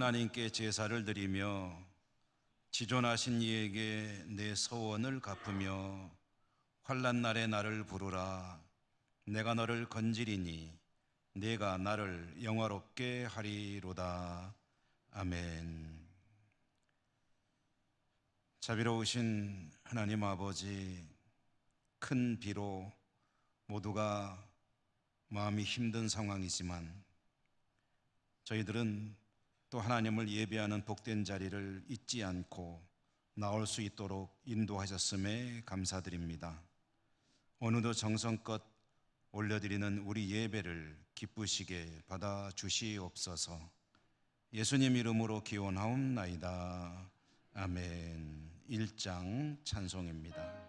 하나님께 제사를 드리며 지존하신 이에게 내 서원을 갚으며 환난 날에 나를 부르라. 내가 너를 건지리니 내가 나를 영화롭게 하리로다. 아멘. 자비로우신 하나님 아버지, 큰 비로 모두가 마음이 힘든 상황이지만 저희들은 또 하나님을 예배하는 복된 자리를 잊지 않고 나올 수 있도록 인도하셨음에 감사드립니다. 오늘도 정성껏 올려드리는 우리 예배를 기쁘시게 받아주시옵소서. 예수님 이름으로 기원하옵나이다. 아멘. 1장 찬송입니다.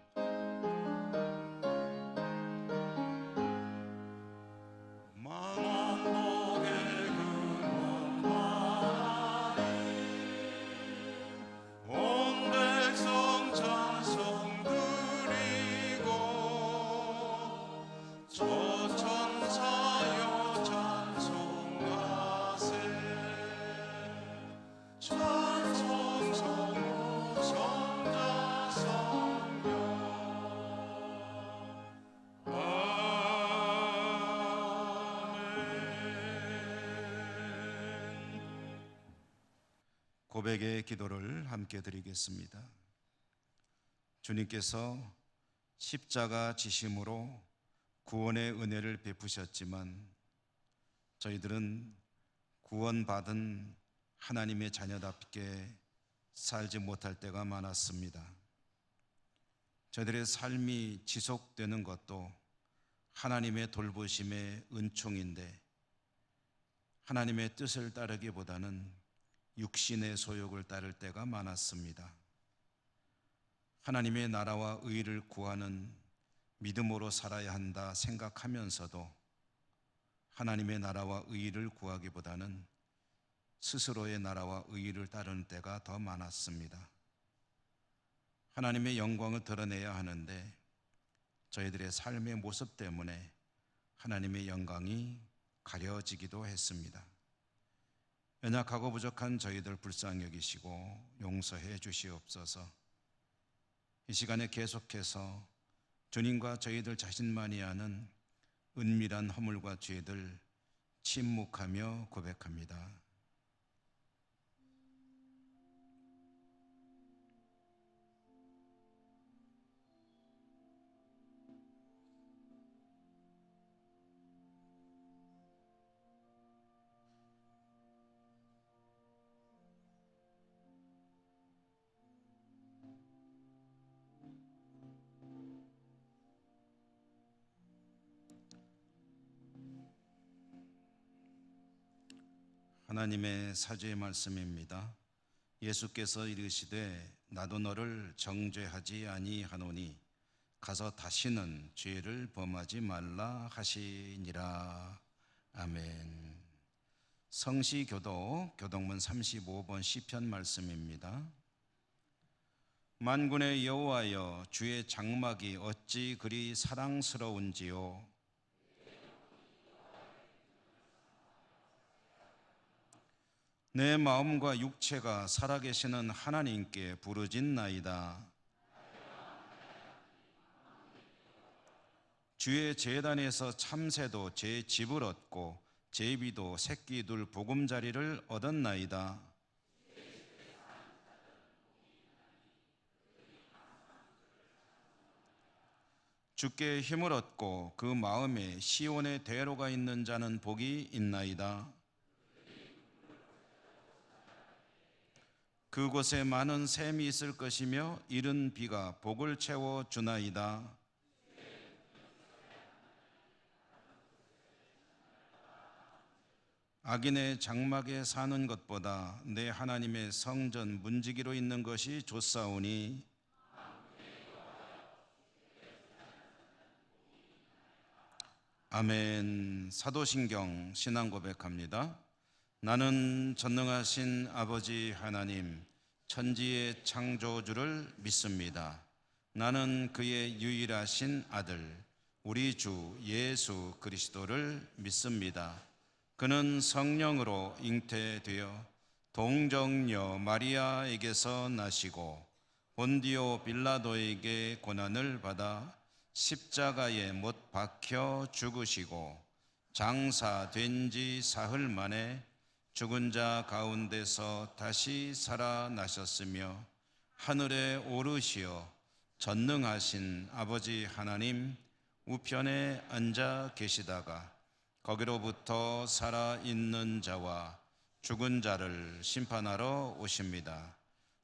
고백의 기도를 함께 드리겠습니다. 주님께서 십자가 지심으로 구원의 은혜를 베푸셨지만 저희들은 구원받은 하나님의 자녀답게 살지 못할 때가 많았습니다. 저희들의 삶이 지속되는 것도 하나님의 돌보심의 은총인데 하나님의 뜻을 따르기보다는 육신의 소욕을 따를 때가 많았습니다. 하나님의 나라와 의를 구하는 믿음으로 살아야 한다 생각하면서도 하나님의 나라와 의를 구하기보다는 스스로의 나라와 의를 따르는 때가 더 많았습니다. 하나님의 영광을 드러내야 하는데 저희들의 삶의 모습 때문에 하나님의 영광이 가려지기도 했습니다. 연약하고 부족한 저희들 불쌍히 여기시고 용서해 주시옵소서. 이 시간에 계속해서 주님과 저희들 자신만이 아는 은밀한 허물과 죄들 침묵하며 고백합니다. 하나님의 사죄의 말씀입니다. 예수께서 이르시되 나도 너를 정죄하지 아니하노니 가서 다시는 죄를 범하지 말라 하시니라. 아멘. 성시교도 교동문 35번 시편 말씀입니다. 만군의 여호와여, 주의 장막이 어찌 그리 사랑스러운지요. 내 마음과 육체가 살아계시는 하나님께 부르짖나이다. 주의 제단에서 참새도 제 집을 얻고 제비도 새끼 둘 보금자리를 얻었나이다. 주께 힘을 얻고 그 마음에 시온의 대로가 있는 자는 복이 있나이다. 그곳에 많은 샘이 있을 것이며 이른 비가 복을 채워 주나이다. 악인의 장막에 사는 것보다 내 하나님의 성전 문지기로 있는 것이 좋사오니 아멘. 사도신경 신앙 고백합니다. 나는 전능하신 아버지 하나님, 천지의 창조주를 믿습니다. 나는 그의 유일하신 아들, 우리 주 예수 그리스도를 믿습니다. 그는 성령으로 잉태되어 동정녀 마리아에게서 나시고 본디오 빌라도에게 고난을 받아 십자가에 못 박혀 죽으시고 장사된 지 사흘 만에 죽은 자 가운데서 다시 살아나셨으며 하늘에 오르시어 전능하신 아버지 하나님 우편에 앉아 계시다가 거기로부터 살아있는 자와 죽은 자를 심판하러 오십니다.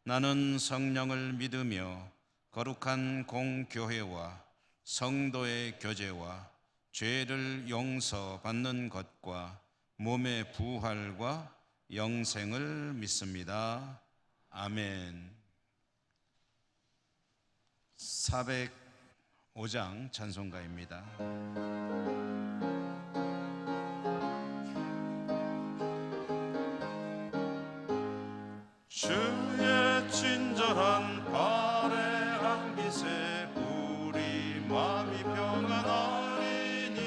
나는 성령을 믿으며 거룩한 공교회와 성도의 교제와 죄를 용서받는 것과 몸의 부활과 영생을 믿습니다. 아멘. 405장 찬송가입니다. 주의 친절한 발에 안기세 우리 마음이 평안하리니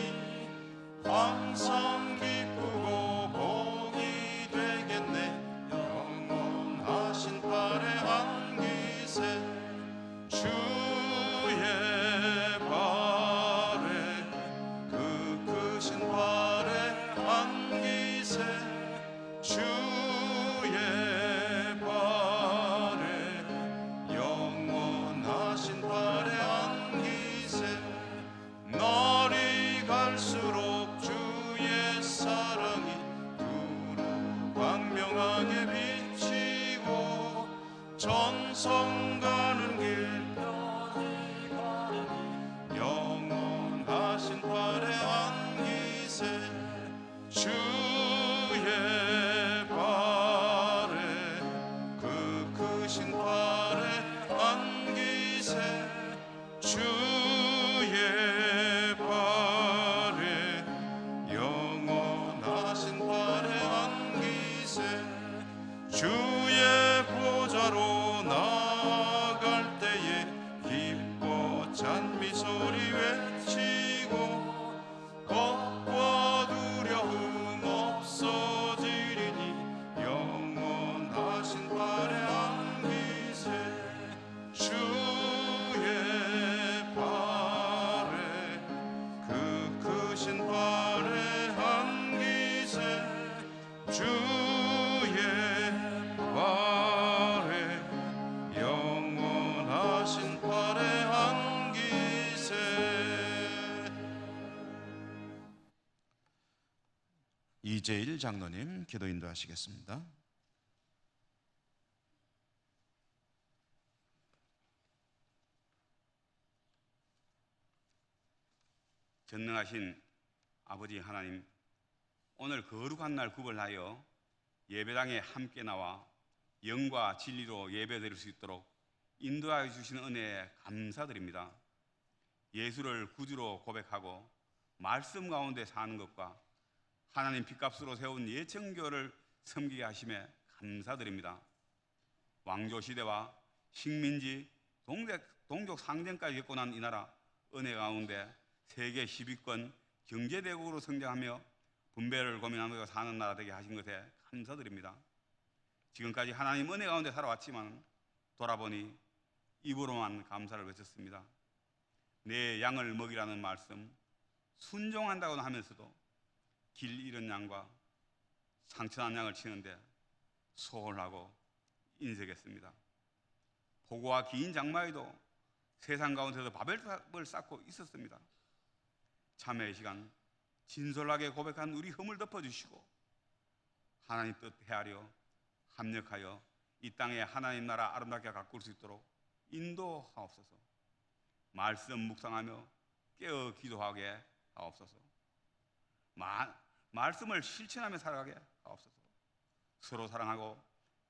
항상 기쁘고 복이 되겠네. 영원하신 발에 안기세 주의 발에 그 크신 발에 안기세 주의 영원하신 발에 안기세. 날이 갈수록 주의 사랑이 두루 광명하게 비치고 전성 가는 길 편히 가르니 영원하신 발에 안기세 주의 발에 그 크신 발에 안기세 주의 발에 영원하신 발에 안기세. 주의 보좌로 나아갈 때에 기뻐 찬미 소리 외치고 겁과 두려움 없어지리니 영원하신 발에 안기세 주의 발에 그 크신 발에 안기세 주의 발에 영원하신 발에 안기세. 이재일 장로님 기도 인도하시겠습니다. 전능하신 아버지 하나님, 오늘 거룩한 날 구별하여 예배당에 함께 나와 영과 진리로 예배드릴 수 있도록 인도하여 주신 은혜에 감사드립니다. 예수를 구주로 고백하고 말씀 가운데 사는 것과 하나님 핏값으로 세운 예천교를 섬기게 하심에 감사드립니다. 왕조시대와 식민지, 동족 상den까지 겪고 난 이 나라 은혜 가운데 세계 10위권 경제대국으로 성장하며 분배를 고민하며 사는 나라 되게 하신 것에 감사드립니다. 지금까지 하나님 은혜 가운데 살아왔지만 돌아보니 입으로만 감사를 외쳤습니다. 내 양을 먹이라는 말씀 순종한다고 하면서도 길 잃은 양과 상처난 양을 치는데 소홀하고 인색했습니다. 포고와 긴 장마에도 세상 가운데서 바벨탑을 쌓고 있었습니다. 참회의 시간 진솔하게 고백한 우리 흠을 덮어주시고 하나님 뜻 헤아려 합력하여 이 땅에 하나님 나라 아름답게 가꿀 수 있도록 인도하옵소서. 말씀 묵상하며 깨어 기도하게 하옵소서. 말씀을 실천하며 살아가게 하옵소서. 서로 사랑하고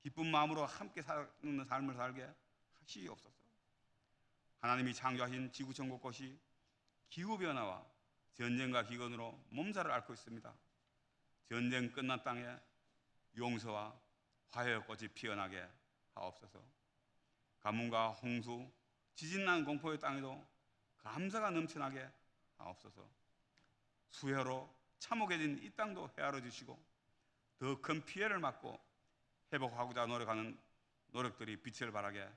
기쁜 마음으로 함께 사는 삶을 살게 하시옵소서. 하나님이 창조하신 지구촌 곳곳이 기후변화와 전쟁과 기근으로 몸살을 앓고 있습니다. 전쟁 끝난 땅에 용서와 화해의 꽃이 피어나게 하옵소서. 가뭄과 홍수, 지진난 공포의 땅에도 감사가 넘쳐나게 하옵소서. 수해로 참혹해진 이 땅도 헤아려 주시고 더 큰 피해를 막고 회복하고자 노력하는 노력들이 빛을 발하게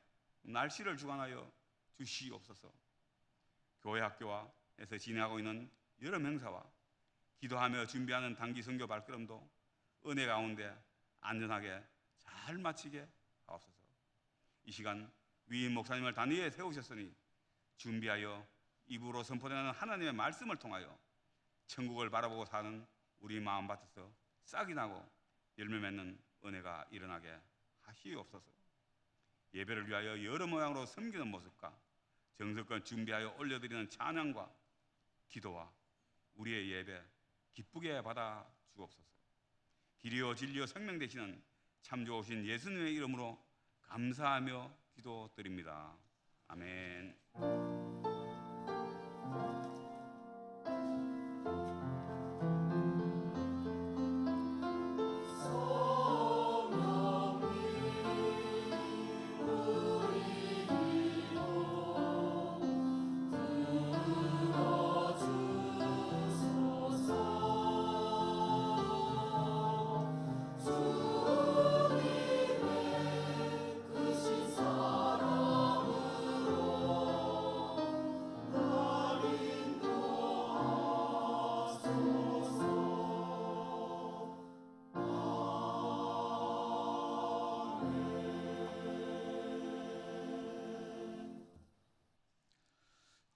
날씨를 주관하여 주시옵소서. 교회 학교에서 진행하고 있는 여러 행사와 기도하며 준비하는 단기 선교 발걸음도 은혜 가운데 안전하게 잘 마치게 하옵소서. 이 시간 위임 목사님을 단위에 세우셨으니 준비하여 입으로 선포되는 하나님의 말씀을 통하여 천국을 바라보고 사는 우리 마음밭에서 싹이 나고 열매 맺는 은혜가 일어나게 하시옵소서. 예배를 위하여 여러 모양으로 섬기는 모습과 정성껏 준비하여 올려드리는 찬양과 기도와 우리의 예배 기쁘게 받아 주옵소서. 길이요 진리요 생명 되시는 참 좋으신 예수님의 이름으로 감사하며 기도드립니다. 아멘.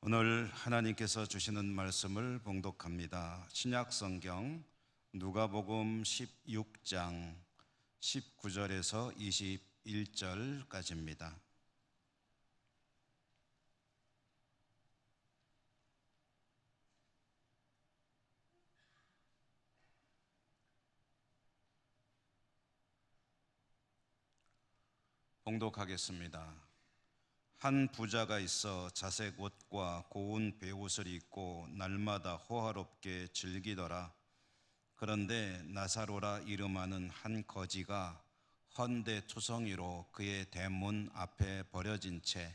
오늘 하나님께서 주시는 말씀을 봉독합니다. 신약성경 누가복음 16장 19절에서 21절까지입니다. 봉독하겠습니다. 한 부자가 있어 자색 옷과 고운 베옷을 입고 날마다 호화롭게 즐기더라. 그런데 나사로라 이름하는 한 거지가 헌데 투성이로 그의 대문 앞에 버려진 채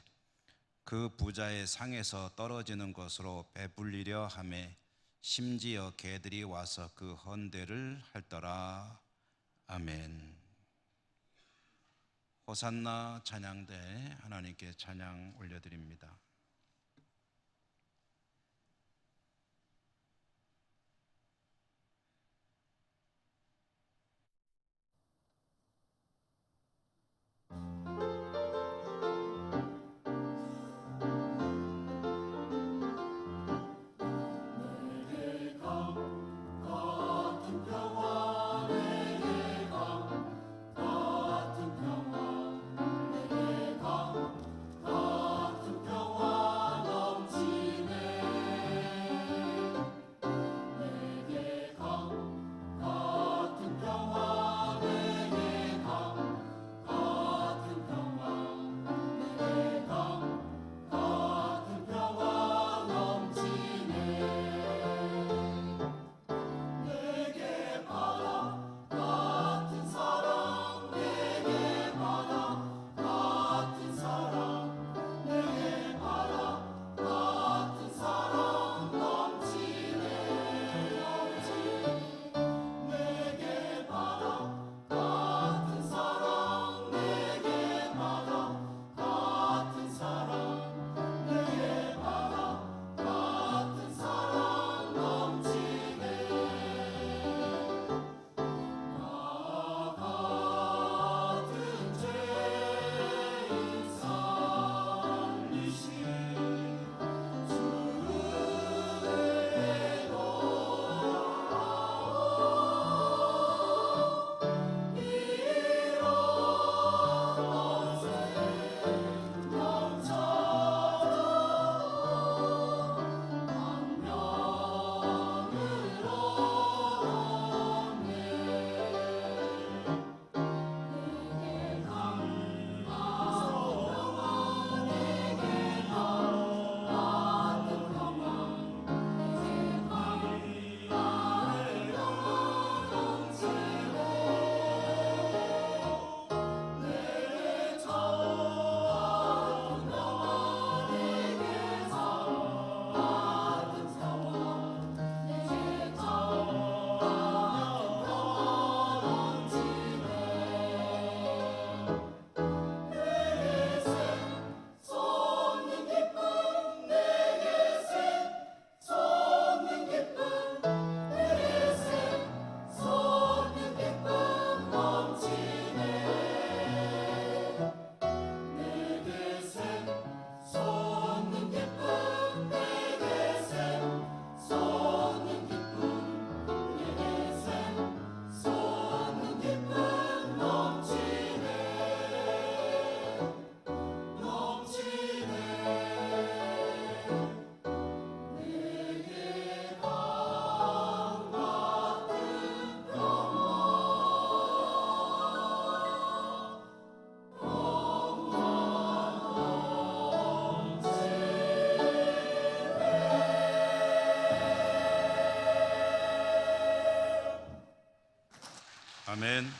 그 부자의 상에서 떨어지는 것으로 배불리려 하매 심지어 개들이 와서 그 헌데를 핥더라. 아멘. 호산나 찬양대 하나님께 찬양 올려드립니다. 평화 아멘.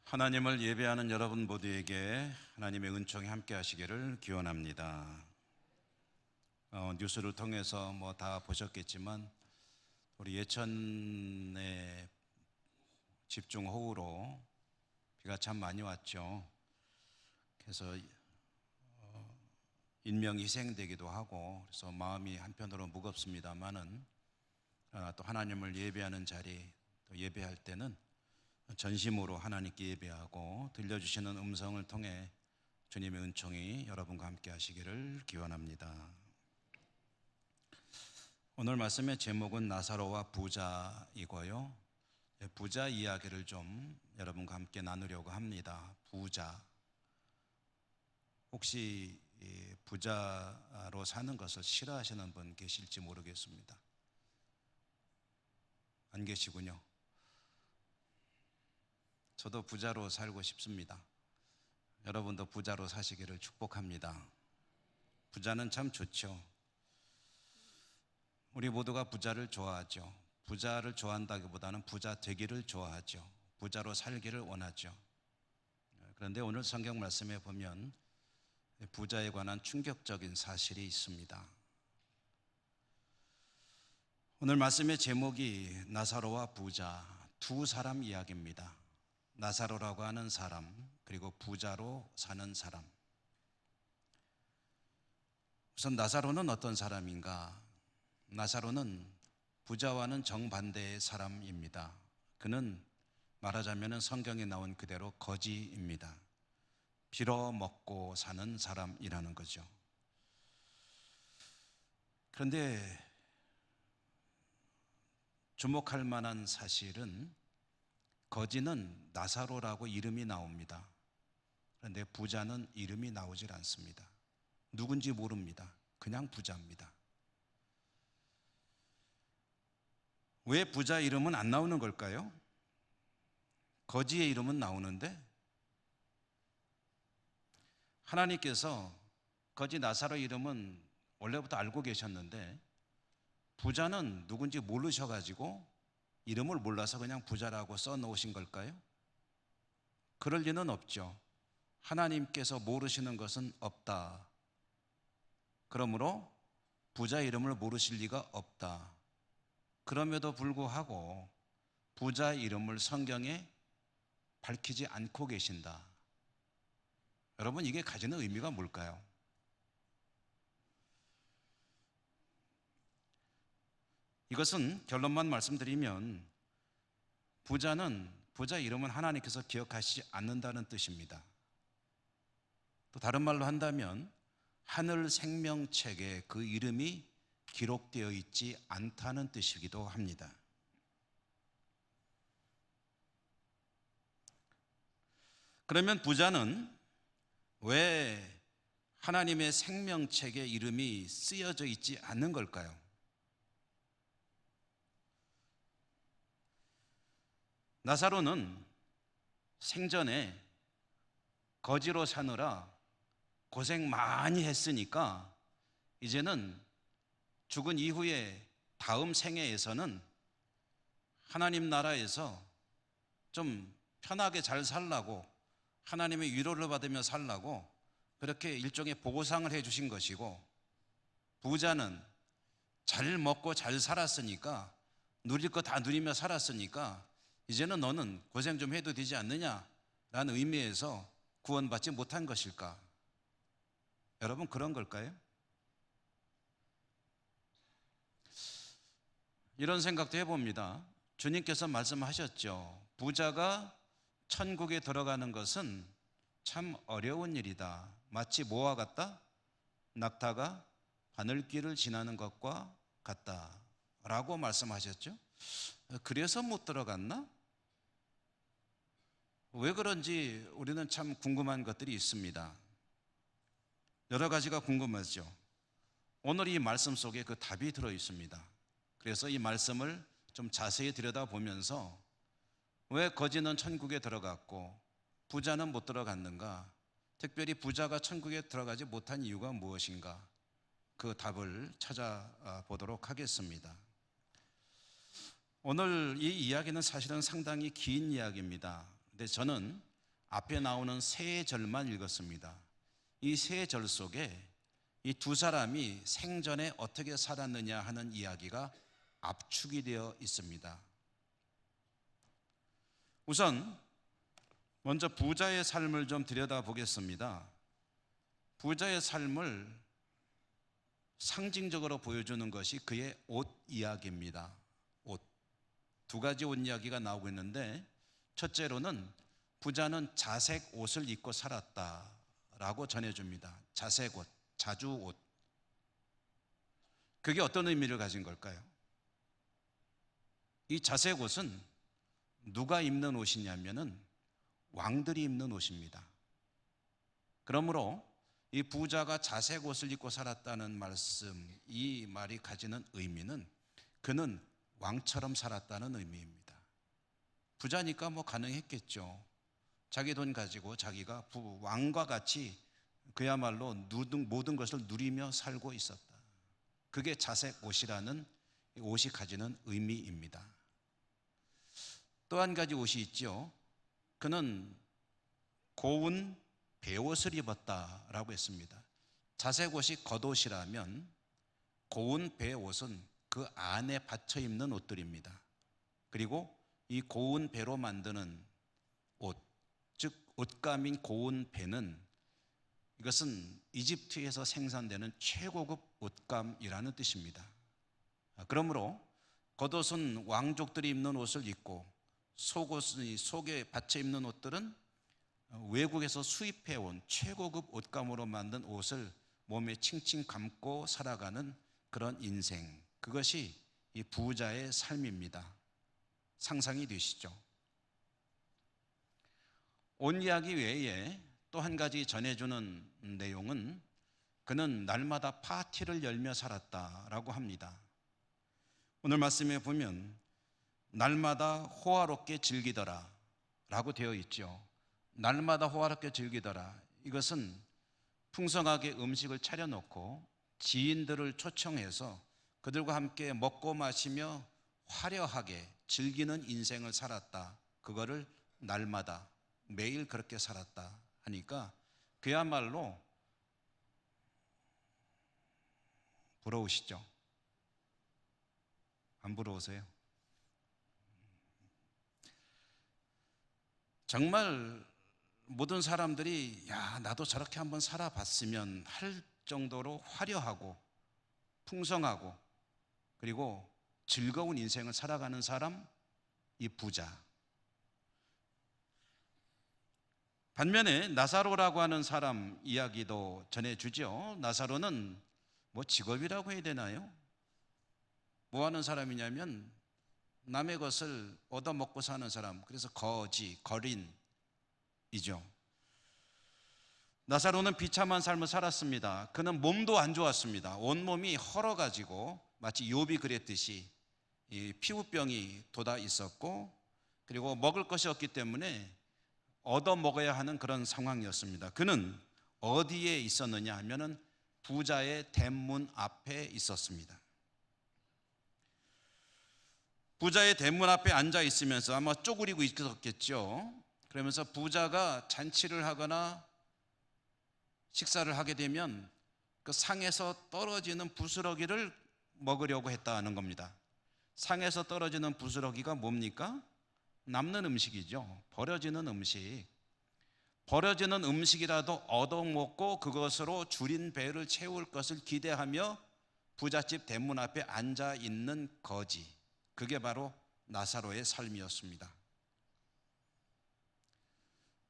하나님을 예배하는 여러분 모두에게 하나님의 은총이 함께 하시기를 기원합니다. 뉴스를 통해서 뭐 다 보셨겠지만 우리 예천의 집중호우로 비가 참 많이 왔죠. 그래서 인명이 희생되기도 하고 그래서 마음이 한편으로 무겁습니다만은 또 하나님을 예배하는 자리, 또 예배할 때는 전심으로 하나님께 예배하고 들려주시는 음성을 통해 주님의 은총이 여러분과 함께 하시기를 기원합니다. 오늘 말씀의 제목은 나사로와 부자이고요. 부자 이야기를 좀 여러분과 함께 나누려고 합니다. 부자. 혹시 부자로 사는 것을 싫어하시는 분 계실지 모르겠습니다. 안 계시군요. 저도 부자로 살고 싶습니다. 여러분도 부자로 사시기를 축복합니다. 부자는 참 좋죠. 우리 모두가 부자를 좋아하죠. 부자를 좋아한다기보다는 부자 되기를 좋아하죠. 부자로 살기를 원하죠. 그런데 오늘 성경 말씀에 보면 부자에 관한 충격적인 사실이 있습니다. 오늘 말씀의 제목이 나사로와 부자, 두 사람 이야기입니다. 나사로라고 하는 사람, 그리고 부자로 사는 사람. 우선 나사로는 어떤 사람인가? 나사로는 부자와는 정반대의 사람입니다. 그는 말하자면 성경에 나온 그대로 거지입니다. 빌어먹고 사는 사람이라는 거죠. 그런데 주목할 만한 사실은 거지는 나사로라고 이름이 나옵니다. 그런데 부자는 이름이 나오질 않습니다. 누군지 모릅니다. 그냥 부자입니다. 왜 부자 이름은 안 나오는 걸까요? 거지의 이름은 나오는데 하나님께서 거지 나사로 이름은 원래부터 알고 계셨는데 부자는 누군지 모르셔가지고 이름을 몰라서 그냥 부자라고 써놓으신 걸까요? 그럴 리는 없죠. 하나님께서 모르시는 것은 없다. 그러므로 부자 이름을 모르실 리가 없다. 그럼에도 불구하고 부자 이름을 성경에 밝히지 않고 계신다. 여러분, 이게 가지는 의미가 뭘까요? 이것은 결론만 말씀드리면 부자 이름은 하나님께서 기억하시지 않는다는 뜻입니다. 또 다른 말로 한다면 하늘 생명책에 그 이름이 기록되어 있지 않다는 뜻이기도 합니다. 그러면 부자는 왜 하나님의 생명책에 이름이 쓰여져 있지 않는 걸까요? 나사로는 생전에 거지로 사느라 고생 많이 했으니까 이제는 죽은 이후에 다음 생애에서는 하나님 나라에서 좀 편하게 잘 살라고 하나님의 위로를 받으며 살라고 그렇게 일종의 보상을 해 주신 것이고, 부자는 잘 먹고 잘 살았으니까 누릴 거 다 누리며 살았으니까 이제는 너는 고생 좀 해도 되지 않느냐라는 의미에서 구원받지 못한 것일까? 여러분, 그런 걸까요? 이런 생각도 해봅니다. 주님께서 말씀하셨죠. 부자가 천국에 들어가는 것은 참 어려운 일이다. 마치 뭐와 같다? 낙타가 바늘길을 지나는 것과 같다 라고 말씀하셨죠. 그래서 못 들어갔나? 왜 그런지 우리는 참 궁금한 것들이 있습니다. 여러 가지가 궁금하죠. 오늘 이 말씀 속에 그 답이 들어 있습니다. 그래서 이 말씀을 좀 자세히 들여다보면서 왜 거지는 천국에 들어갔고 부자는 못 들어갔는가? 특별히 부자가 천국에 들어가지 못한 이유가 무엇인가? 그 답을 찾아보도록 하겠습니다. 오늘 이 이야기는 사실은 상당히 긴 이야기입니다. 근데 저는 앞에 나오는 세 절만 읽었습니다. 이 세 절 속에 이 두 사람이 생전에 어떻게 살았느냐 하는 이야기가 압축이 되어 있습니다. 우선 먼저 부자의 삶을 좀 들여다보겠습니다. 부자의 삶을 상징적으로 보여주는 것이 그의 옷 이야기입니다. 옷. 두 가지 옷 이야기가 나오고 있는데, 첫째로는 부자는 자색 옷을 입고 살았다라고 전해줍니다. 자색 옷, 자주 옷. 그게 어떤 의미를 가진 걸까요? 이 자색 옷은 누가 입는 옷이냐면은 왕들이 입는 옷입니다. 그러므로 이 부자가 자색 옷을 입고 살았다는 말씀, 이 말이 가지는 의미는 그는 왕처럼 살았다는 의미입니다. 부자니까 뭐 가능했겠죠. 자기 돈 가지고 자기가 왕과 같이 그야말로 모든 것을 누리며 살고 있었다. 그게 자색 옷이라는 옷이 가지는 의미입니다. 또 한 가지 옷이 있죠. 그는 고운 베옷을 입었다라고 했습니다. 자색 옷이 겉옷이라면 고운 베옷은 그 안에 받쳐 입는 옷들입니다. 그리고 이 고운 베로 만드는 옷, 즉 옷감인 고운 베는 이것은 이집트에서 생산되는 최고급 옷감이라는 뜻입니다. 그러므로 겉옷은 왕족들이 입는 옷을 입고 속에 받쳐 입는 옷들은 외국에서 수입해온 최고급 옷감으로 만든 옷을 몸에 칭칭 감고 살아가는 그런 인생, 그것이 이 부자의 삶입니다. 상상이 되시죠? 옷 이야기 외에 또 한 가지 전해주는 내용은 그는 날마다 파티를 열며 살았다라고 합니다. 오늘 말씀에 보면 날마다 호화롭게 즐기더라 라고 되어 있죠. 날마다 호화롭게 즐기더라. 이것은 풍성하게 음식을 차려놓고 지인들을 초청해서 그들과 함께 먹고 마시며 화려하게 즐기는 인생을 살았다. 그거를 날마다 매일 그렇게 살았다 하니까 그야말로 부러우시죠? 안 부러우세요? 정말 모든 사람들이 야, 나도 저렇게 한번 살아봤으면 할 정도로 화려하고 풍성하고 그리고 즐거운 인생을 살아가는 사람, 이 부자. 반면에 나사로라고 하는 사람 이야기도 전해주죠. 나사로는 뭐 직업이라고 해야 되나요? 뭐 하는 사람이냐면 남의 것을 얻어먹고 사는 사람, 그래서 거린이죠. 나사로는 비참한 삶을 살았습니다. 그는 몸도 안 좋았습니다. 온몸이 헐어가지고 마치 욥이 그랬듯이 이 피부병이 돋아 있었고, 그리고 먹을 것이 없기 때문에 얻어먹어야 하는 그런 상황이었습니다. 그는 어디에 있었느냐 하면은 부자의 대문 앞에 있었습니다. 부자의 대문 앞에 앉아 있으면서 아마 쪼그리고 있었겠죠. 그러면서 부자가 잔치를 하거나 식사를 하게 되면 그 상에서 떨어지는 부스러기를 먹으려고 했다는 겁니다. 상에서 떨어지는 부스러기가 뭡니까? 남는 음식이죠. 버려지는 음식. 버려지는 음식이라도 얻어먹고 그것으로 줄인 배를 채울 것을 기대하며 부잣집 대문 앞에 앉아 있는 거지. 그게 바로 나사로의 삶이었습니다.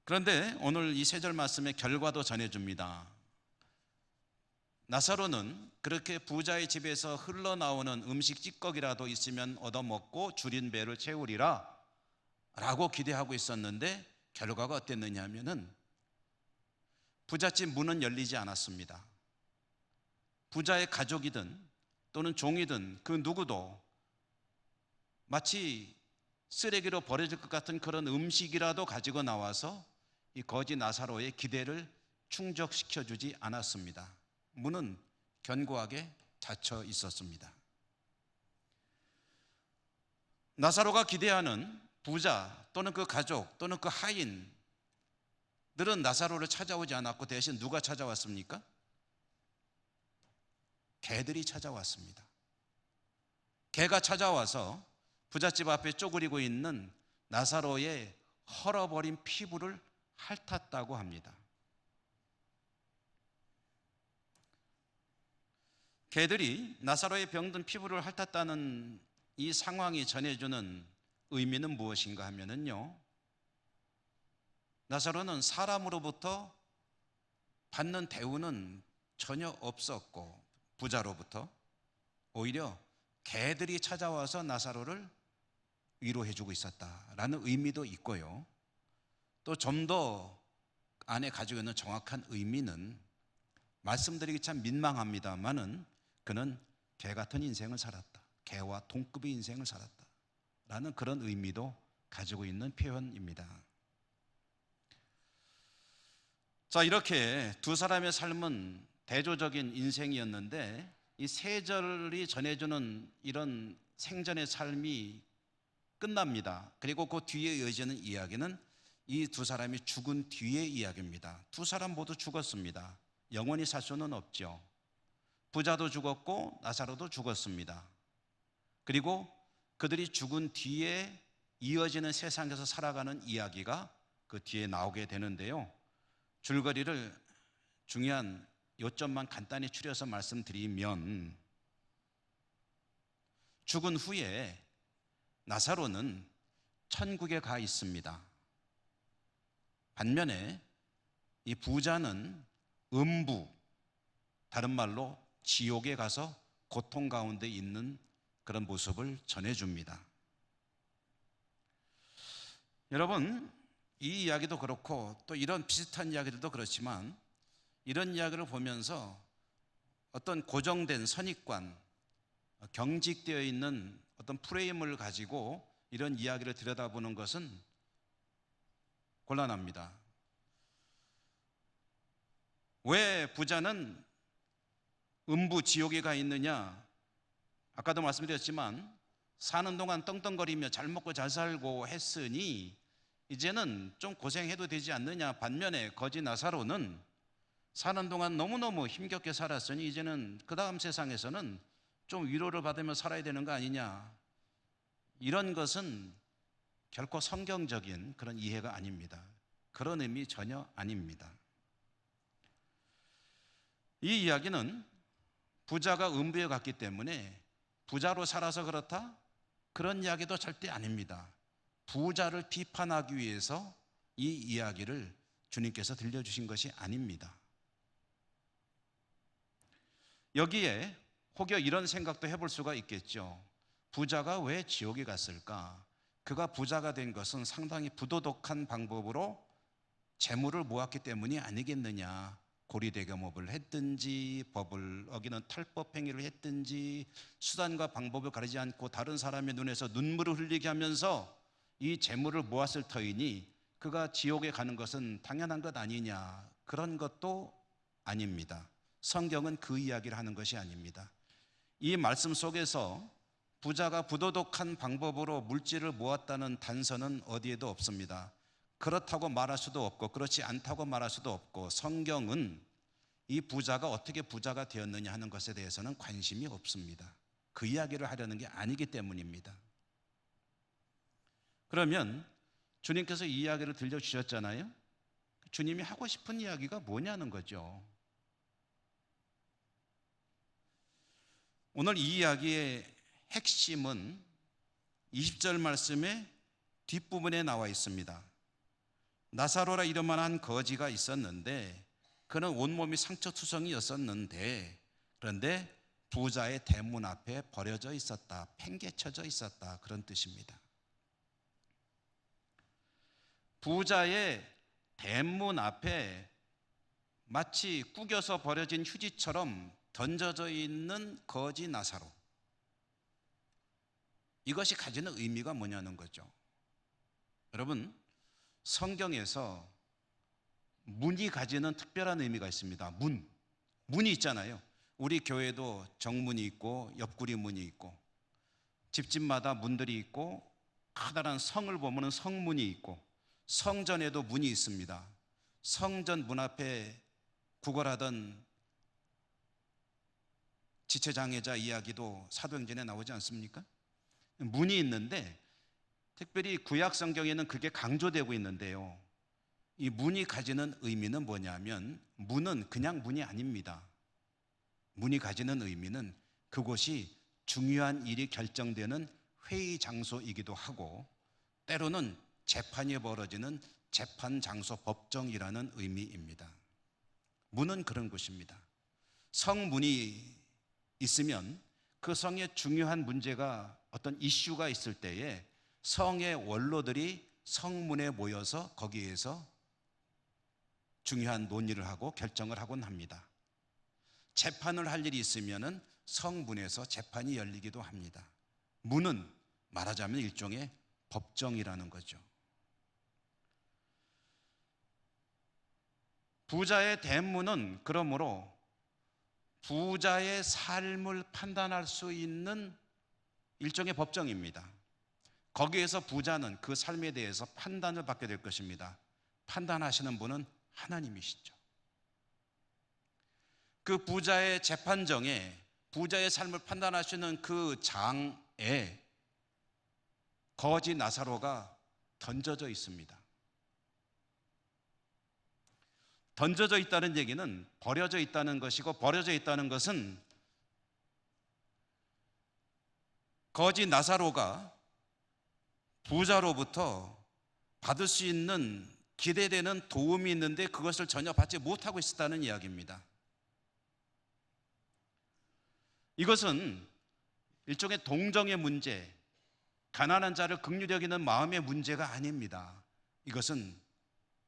그런데 오늘 이 세 절 말씀의 결과도 전해줍니다. 나사로는 그렇게 부자의 집에서 흘러나오는 음식 찌꺼기라도 있으면 얻어먹고 줄인 배를 채우리라 라고 기대하고 있었는데 결과가 어땠느냐 하면은 부잣집 문은 열리지 않았습니다. 부자의 가족이든 또는 종이든 그 누구도 마치 쓰레기로 버려질 것 같은 그런 음식이라도 가지고 나와서 이 거지 나사로의 기대를 충족시켜주지 않았습니다. 문은 견고하게 닫혀 있었습니다. 나사로가 기대하는 부자 또는 그 가족 또는 그 하인들은 나사로를 찾아오지 않았고 대신 누가 찾아왔습니까? 개들이 찾아왔습니다. 개가 찾아와서 부잣집 앞에 쪼그리고 있는 나사로의 헐어버린 피부를 핥았다고 합니다. 개들이 나사로의 병든 피부를 핥았다는 이 상황이 전해주는 의미는 무엇인가 하면은요, 나사로는 사람으로부터 받는 대우는 전혀 없었고 부자로부터 오히려 개들이 찾아와서 나사로를 위로해주고 있었다라는 의미도 있고요. 또 좀 더 안에 가지고 있는 정확한 의미는 말씀드리기 참 민망합니다만은 그는 개 같은 인생을 살았다, 개와 동급의 인생을 살았다라는 그런 의미도 가지고 있는 표현입니다. 자, 이렇게 두 사람의 삶은 대조적인 인생이었는데 이 세 절이 전해주는 이런 생전의 삶이 끝납니다. 그리고 그 뒤에 이어지는 이야기는 이 두 사람이 죽은 뒤의 이야기입니다. 두 사람 모두 죽었습니다. 영원히 살 수는 없죠. 부자도 죽었고 나사로도 죽었습니다. 그리고 그들이 죽은 뒤에 이어지는 세상에서 살아가는 이야기가 그 뒤에 나오게 되는데요. 줄거리를 중요한 요점만 간단히 추려서 말씀드리면, 죽은 후에 나사로는 천국에 가 있습니다. 반면에 이 부자는 음부, 다른 말로 지옥에 가서 고통 가운데 있는 그런 모습을 전해줍니다. 여러분, 이 이야기도 그렇고 또 이런 비슷한 이야기들도 그렇지만 이런 이야기를 보면서 어떤 고정된 선입관, 경직되어 있는 어떤 프레임을 가지고 이런 이야기를 들여다보는 것은 곤란합니다. 왜 부자는 음부 지옥에 가 있느냐? 아까도 말씀드렸지만 사는 동안 떵떵거리며 잘 먹고 잘 살고 했으니 이제는 좀 고생해도 되지 않느냐? 반면에 거지 나사로는 사는 동안 너무너무 힘겹게 살았으니 이제는 그 다음 세상에서는 좀 위로를 받으며 살아야 되는 거 아니냐? 이런 것은 결코 성경적인 그런 이해가 아닙니다. 그런 의미 전혀 아닙니다. 이 이야기는 부자가 음부에 갔기 때문에 부자로 살아서 그렇다? 그런 이야기도 절대 아닙니다. 부자를 비판하기 위해서 이 이야기를 주님께서 들려주신 것이 아닙니다. 여기에 혹여 이런 생각도 해볼 수가 있겠죠. 부자가 왜 지옥에 갔을까? 그가 부자가 된 것은 상당히 부도덕한 방법으로 재물을 모았기 때문이 아니겠느냐. 고리대금업을 했든지 법을 어기는 탈법 행위를 했든지 수단과 방법을 가리지 않고 다른 사람의 눈에서 눈물을 흘리게 하면서 이 재물을 모았을 터이니 그가 지옥에 가는 것은 당연한 것 아니냐. 그런 것도 아닙니다. 성경은 그 이야기를 하는 것이 아닙니다. 이 말씀 속에서 부자가 부도덕한 방법으로 물질을 모았다는 단서는 어디에도 없습니다. 그렇다고 말할 수도 없고 그렇지 않다고 말할 수도 없고 성경은 이 부자가 어떻게 부자가 되었느냐 하는 것에 대해서는 관심이 없습니다. 그 이야기를 하려는 게 아니기 때문입니다. 그러면 주님께서 이 이야기를 들려주셨잖아요. 주님이 하고 싶은 이야기가 뭐냐는 거죠. 오늘 이 이야기의 핵심은 20절 말씀의 뒷부분에 나와 있습니다. 나사로라 이름만한 거지가 있었는데 그는 온몸이 상처투성이었었는데 그런데 부자의 대문 앞에 버려져 있었다, 팽개쳐져 있었다, 그런 뜻입니다. 부자의 대문 앞에 마치 구겨서 버려진 휴지처럼 던져져 있는 거지 나사로, 이것이 가지는 의미가 뭐냐는 거죠. 여러분, 성경에서 문이 가지는 특별한 의미가 있습니다. 문이 있잖아요. 우리 교회도 정문이 있고 옆구리 문이 있고 집집마다 문들이 있고 커다란 성을 보면 성문이 있고 성전에도 문이 있습니다. 성전 문 앞에 구걸하던 지체장애자 이야기도 사도행전에 나오지 않습니까? 문이 있는데 특별히 구약 성경에는 그게 강조되고 있는데요. 이 문이 가지는 의미는 뭐냐면 문은 그냥 문이 아닙니다. 문이 가지는 의미는 그곳이 중요한 일이 결정되는 회의 장소이기도 하고 때로는 재판이 벌어지는 재판 장소 법정이라는 의미입니다. 문은 그런 곳입니다. 성문이 있으면 그 성에 중요한 문제가 어떤 이슈가 있을 때에 성의 원로들이 성문에 모여서 거기에서 중요한 논의를 하고 결정을 하곤 합니다. 재판을 할 일이 있으면 성문에서 재판이 열리기도 합니다. 문은 말하자면 일종의 법정이라는 거죠. 부자의 대문은 그러므로 부자의 삶을 판단할 수 있는 일종의 법정입니다. 거기에서 부자는 그 삶에 대해서 판단을 받게 될 것입니다. 판단하시는 분은 하나님이시죠. 그 부자의 재판정에 부자의 삶을 판단하시는 그 장에 거지 나사로가 던져져 있습니다. 던져져 있다는 얘기는 버려져 있다는 것이고, 버려져 있다는 것은 거지 나사로가 부자로부터 받을 수 있는 기대되는 도움이 있는데 그것을 전혀 받지 못하고 있었다는 이야기입니다. 이것은 일종의 동정의 문제, 가난한 자를 긍휼히 여기는 마음의 문제가 아닙니다. 이것은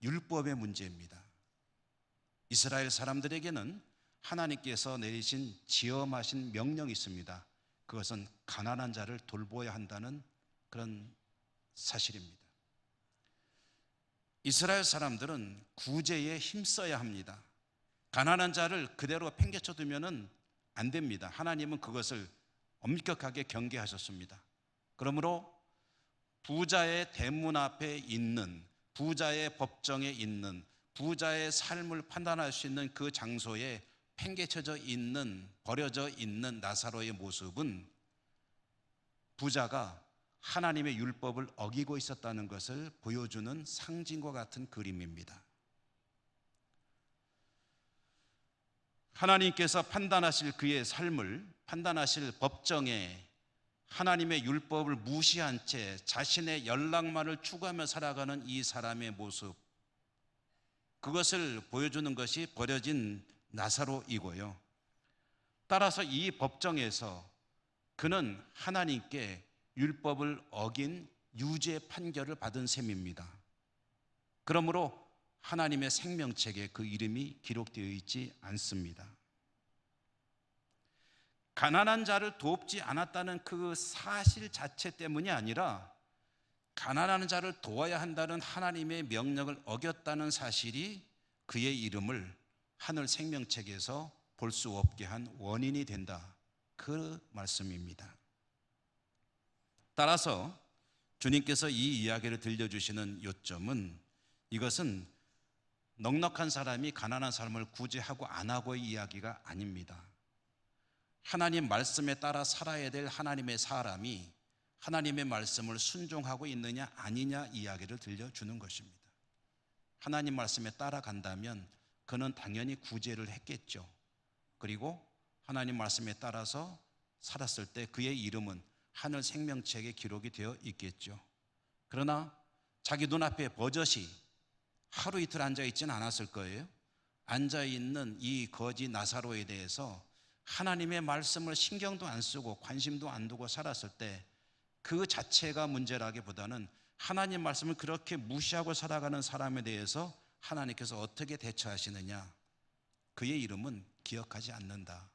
율법의 문제입니다. 이스라엘 사람들에게는 하나님께서 내리신 지엄하신 명령이 있습니다. 그것은 가난한 자를 돌보아야 한다는 그런 사실입니다. 이스라엘 사람들은 구제에 힘써야 합니다. 가난한 자를 그대로 팽개쳐 두면 안 됩니다. 하나님은 그것을 엄격하게 경계하셨습니다. 그러므로 부자의 대문 앞에 있는, 부자의 법정에 있는, 부자의 삶을 판단할 수 있는 그 장소에 팽개쳐져 있는, 버려져 있는 나사로의 모습은 부자가 하나님의 율법을 어기고 있었다는 것을 보여주는 상징과 같은 그림입니다. 하나님께서 판단하실 그의 삶을, 판단하실 법정에 하나님의 율법을 무시한 채 자신의 연락만을 추구하며 살아가는 이 사람의 모습, 그것을 보여주는 것이 버려진 나사로이고요. 따라서 이 법정에서 그는 하나님께 율법을 어긴 유죄 판결을 받은 셈입니다. 그러므로 하나님의 생명책에 그 이름이 기록되어 있지 않습니다. 가난한 자를 돕지 않았다는 그 사실 자체 때문이 아니라 가난한 자를 도와야 한다는 하나님의 명령을 어겼다는 사실이 그의 이름을 하늘 생명책에서 볼 수 없게 한 원인이 된다, 그 말씀입니다. 따라서 주님께서 이 이야기를 들려주시는 요점은, 이것은 넉넉한 사람이 가난한 사람을 구제하고 안 하고의 이야기가 아닙니다. 하나님 말씀에 따라 살아야 될 하나님의 사람이 하나님의 말씀을 순종하고 있느냐 아니냐 이야기를 들려주는 것입니다. 하나님 말씀에 따라간다면 그는 당연히 구제를 했겠죠. 그리고 하나님 말씀에 따라서 살았을 때 그의 이름은 하늘 생명책에 기록이 되어 있겠죠. 그러나 자기 눈앞에 버젓이 하루 이틀 앉아있지는 않았을 거예요. 앉아있는 이 거지 나사로에 대해서 하나님의 말씀을 신경도 안 쓰고 관심도 안 두고 살았을 때 그 자체가 문제라기보다는 하나님 말씀을 그렇게 무시하고 살아가는 사람에 대해서 하나님께서 어떻게 대처하시느냐, 그의 이름은 기억하지 않는다.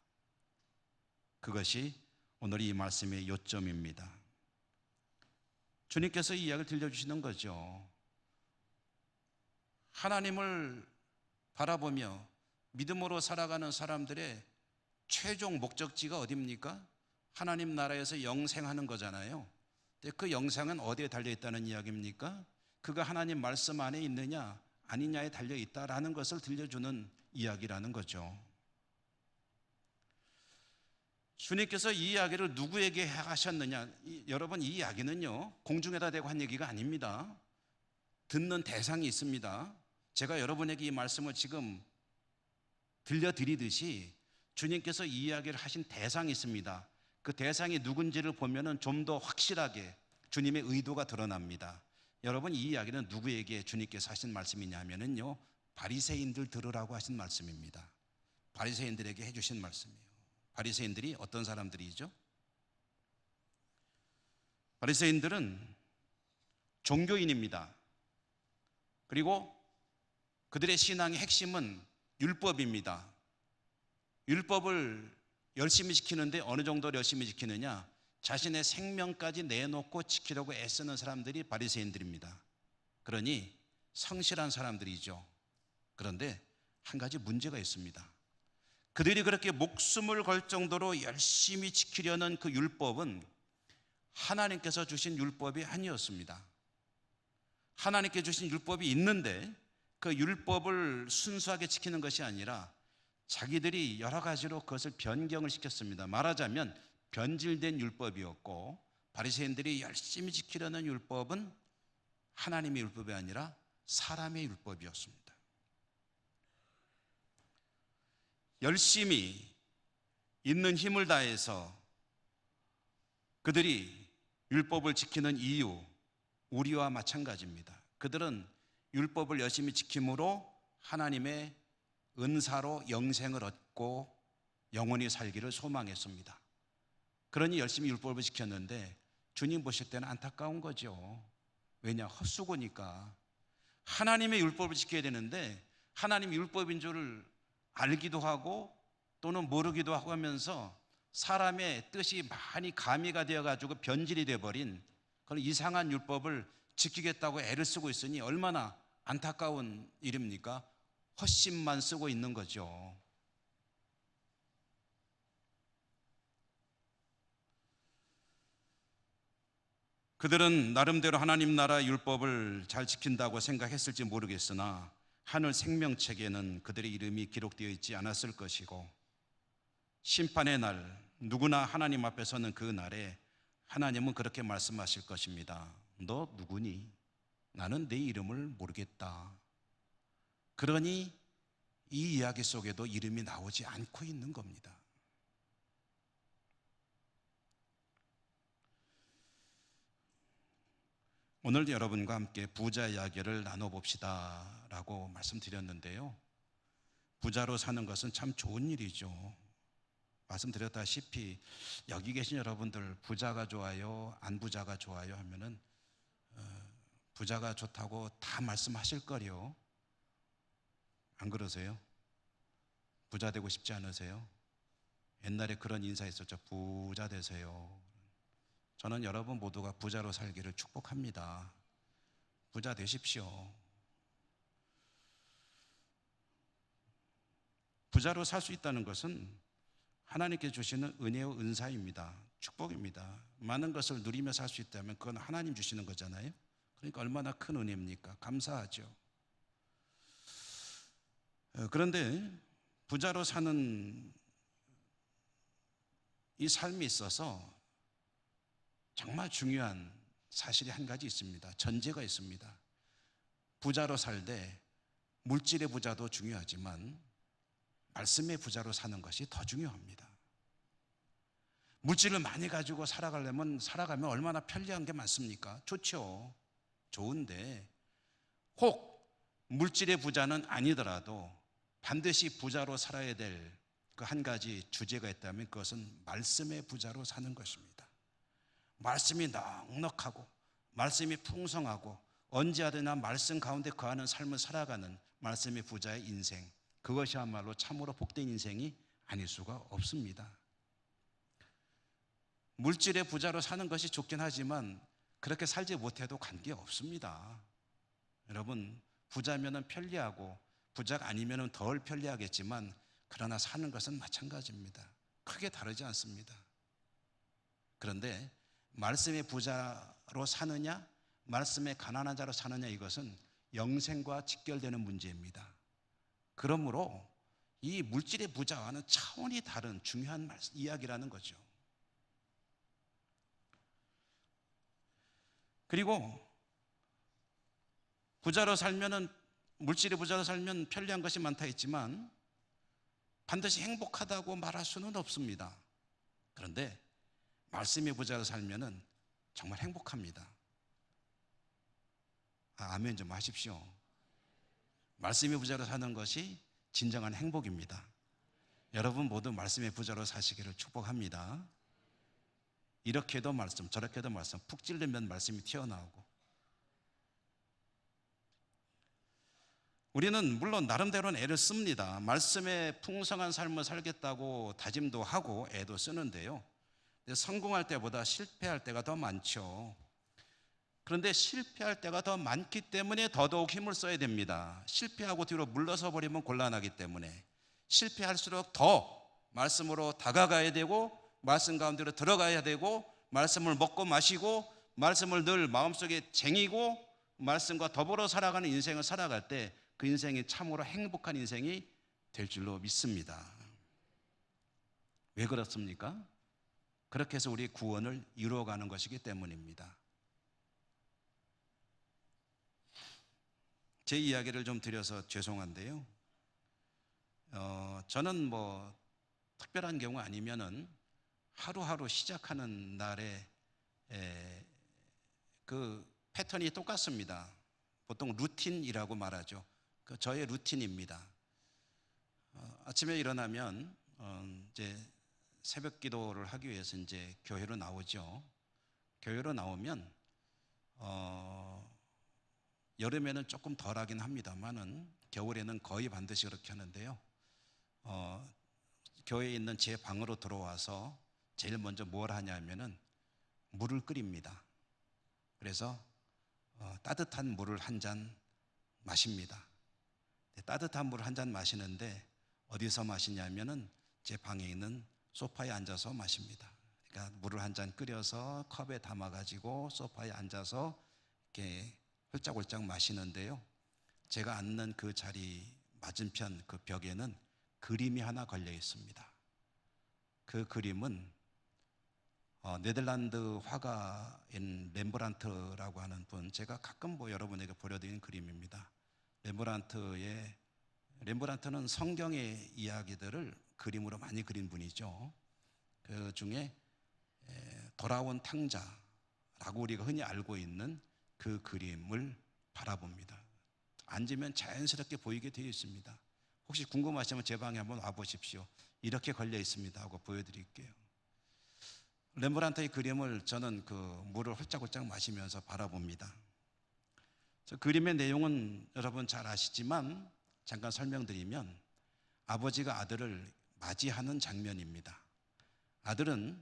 그것이 오늘 이 말씀의 요점입니다. 주님께서 이 이야기를 들려주시는 거죠. 하나님을 바라보며 믿음으로 살아가는 사람들의 최종 목적지가 어디입니까? 하나님 나라에서 영생하는 거잖아요. 근데 그 영생은 어디에 달려 있다는 이야기입니까? 그가 하나님 말씀 안에 있느냐 아니냐에 달려 있다라는 것을 들려주는 이야기라는 거죠. 주님께서 이 이야기를 누구에게 하셨느냐? 여러분, 이 이야기는요 공중에다 대고 한 얘기가 아닙니다. 듣는 대상이 있습니다. 제가 여러분에게 이 말씀을 지금 들려드리듯이 주님께서 이 이야기를 하신 대상이 있습니다. 그 대상이 누군지를 보면 좀 더 확실하게 주님의 의도가 드러납니다. 여러분, 이 이야기는 누구에게 주님께서 하신 말씀이냐면요 바리새인들 들으라고 하신 말씀입니다. 바리새인들에게 해주신 말씀이에요. 바리새인들이 어떤 사람들이죠? 바리새인들은 종교인입니다. 그리고 그들의 신앙의 핵심은 율법입니다. 율법을 열심히 지키는데 어느 정도 열심히 지키느냐? 자신의 생명까지 내놓고 지키려고 애쓰는 사람들이 바리새인들입니다. 그러니 성실한 사람들이죠. 그런데 한 가지 문제가 있습니다. 그들이 그렇게 목숨을 걸 정도로 열심히 지키려는 그 율법은 하나님께서 주신 율법이 아니었습니다. 하나님께 주신 율법이 있는데 그 율법을 순수하게 지키는 것이 아니라 자기들이 여러 가지로 그것을 변경을 시켰습니다. 말하자면 변질된 율법이었고, 바리새인들이 열심히 지키려는 율법은 하나님의 율법이 아니라 사람의 율법이었습니다. 열심히 있는 힘을 다해서 그들이 율법을 지키는 이유, 우리와 마찬가지입니다. 그들은 율법을 열심히 지킴으로 하나님의 은사로 영생을 얻고 영원히 살기를 소망했습니다. 그러니 열심히 율법을 지켰는데 주님 보실 때는 안타까운 거죠. 왜냐? 헛수고니까. 하나님의 율법을 지켜야 되는데 하나님의 율법인 줄을 알기도 하고 또는 모르기도 하고 하면서 사람의 뜻이 많이 가미가 되어가지고 변질이 되어버린 그런 이상한 율법을 지키겠다고 애를 쓰고 있으니 얼마나 안타까운 일입니까? 헛심만 쓰고 있는 거죠. 그들은 나름대로 하나님 나라 율법을 잘 지킨다고 생각했을지 모르겠으나 하늘 생명책에는 그들의 이름이 기록되어 있지 않았을 것이고, 심판의 날 누구나 하나님 앞에 서는 그 날에 하나님은 그렇게 말씀하실 것입니다. 너 누구니? 나는 내 이름을 모르겠다. 그러니 이 이야기 속에도 이름이 나오지 않고 있는 겁니다. 오늘 여러분과 함께 부자 이야기를 나눠봅시다 라고 말씀드렸는데요, 부자로 사는 것은 참 좋은 일이죠. 말씀드렸다시피 여기 계신 여러분들 부자가 좋아요, 안 부자가 좋아요 하면은 부자가 좋다고 다 말씀하실 거요. 안 그러세요? 부자 되고 싶지 않으세요? 옛날에 그런 인사 있었죠. 부자 되세요. 저는 여러분 모두가 부자로 살기를 축복합니다. 부자 되십시오. 부자로 살 수 있다는 것은 하나님께 주시는 은혜와 은사입니다. 축복입니다. 많은 것을 누리며 살 수 있다면 그건 하나님 주시는 거잖아요. 그러니까 얼마나 큰 은혜입니까? 감사하죠. 그런데 부자로 사는 이 삶에 있어서 정말 중요한 사실이 한 가지 있습니다. 전제가 있습니다. 부자로 살되 물질의 부자도 중요하지만 말씀의 부자로 사는 것이 더 중요합니다. 물질을 많이 가지고 살아가면 얼마나 편리한 게 많습니까? 좋죠. 좋은데 혹 물질의 부자는 아니더라도 반드시 부자로 살아야 될 그 한 가지 주제가 있다면 그것은 말씀의 부자로 사는 것입니다. 말씀이 넉넉하고 말씀이 풍성하고 언제 하든 말씀 가운데 거하는 삶을 살아가는 말씀의 부자의 인생, 그것이야말로 참으로 복된 인생이 아닐 수가 없습니다. 물질의 부자로 사는 것이 좋긴 하지만 그렇게 살지 못해도 관계없습니다. 여러분, 부자면은 편리하고 부자가 아니면은 덜 편리하겠지만 그러나 사는 것은 마찬가지입니다. 크게 다르지 않습니다. 그런데 말씀의 부자로 사느냐, 말씀의 가난한 자로 사느냐, 이것은 영생과 직결되는 문제입니다. 그러므로 이 물질의 부자와는 차원이 다른 중요한 이야기라는 거죠. 그리고 부자로 살면은, 물질의 부자로 살면 편리한 것이 많다 했지만 반드시 행복하다고 말할 수는 없습니다. 그런데 말씀의 부자로 살면은 정말 행복합니다. 아멘 좀 하십시오. 말씀의 부자로 사는 것이 진정한 행복입니다. 여러분 모두 말씀의 부자로 사시기를 축복합니다. 이렇게도 말씀, 저렇게도 말씀, 푹 찔르면 말씀이 튀어나오고. 우리는 물론 나름대로는 애를 씁니다. 말씀에 풍성한 삶을 살겠다고 다짐도 하고 애도 쓰는데요, 성공할 때보다 실패할 때가 더 많죠. 그런데 실패할 때가 더 많기 때문에 더더욱 힘을 써야 됩니다. 실패하고 뒤로 물러서 버리면 곤란하기 때문에 실패할수록 더 말씀으로 다가가야 되고, 말씀 가운데로 들어가야 되고, 말씀을 먹고 마시고, 말씀을 늘 마음속에 쟁이고, 말씀과 더불어 살아가는 인생을 살아갈 때 그 인생이 참으로 행복한 인생이 될 줄로 믿습니다. 왜 그렇습니까? 그렇게 해서 우리 구원을 이루어가는 것이기 때문입니다. 제 이야기를 좀 드려서 죄송한데요, 저는 뭐 특별한 경우 아니면은 하루하루 시작하는 날에 그 패턴이 똑같습니다. 보통 루틴이라고 말하죠. 그 저의 루틴입니다. 아침에 일어나면 이제 새벽 기도를 하기 위해서 이제 교회로 나오죠. 교회로 나오면 여름에는 조금 덜하긴 합니다만은 겨울에는 거의 반드시 그렇게 하는데요, 교회에 있는 제 방으로 들어와서 제일 먼저 뭘 하냐면은 물을 끓입니다. 그래서 따뜻한 물을 한 잔 마십니다. 따뜻한 물을 한 잔 마시는데 어디서 마시냐면은 제 방에 있는 소파에 앉아서 마십니다. 그러니까 물을 한 잔 끓여서 컵에 담아가지고 소파에 앉아서 이렇게 홀짝홀짝 마시는데요, 제가 앉는 그 자리 맞은편 그 벽에는 그림이 하나 걸려 있습니다. 그 그림은 네덜란드 화가인 렘브란트라고 하는 분, 제가 가끔 여러분에게 보여드리는 그림입니다. 렘브란트는 성경의 이야기들을 그림으로 많이 그린 분이죠. 그 중에 돌아온 탕자라고 우리가 흔히 알고 있는 그 그림을 바라봅니다. 앉으면 자연스럽게 보이게 되어 있습니다. 혹시 궁금하시면 제 방에 한번 와보십시오. 이렇게 걸려 있습니다 하고 보여드릴게요. 렘브란트의 그림을 저는 그 물을 홀짝홀짝 마시면서 바라봅니다. 저 그림의 내용은 여러분 잘 아시지만 잠깐 설명드리면, 아버지가 아들을 맞이하는 장면입니다. 아들은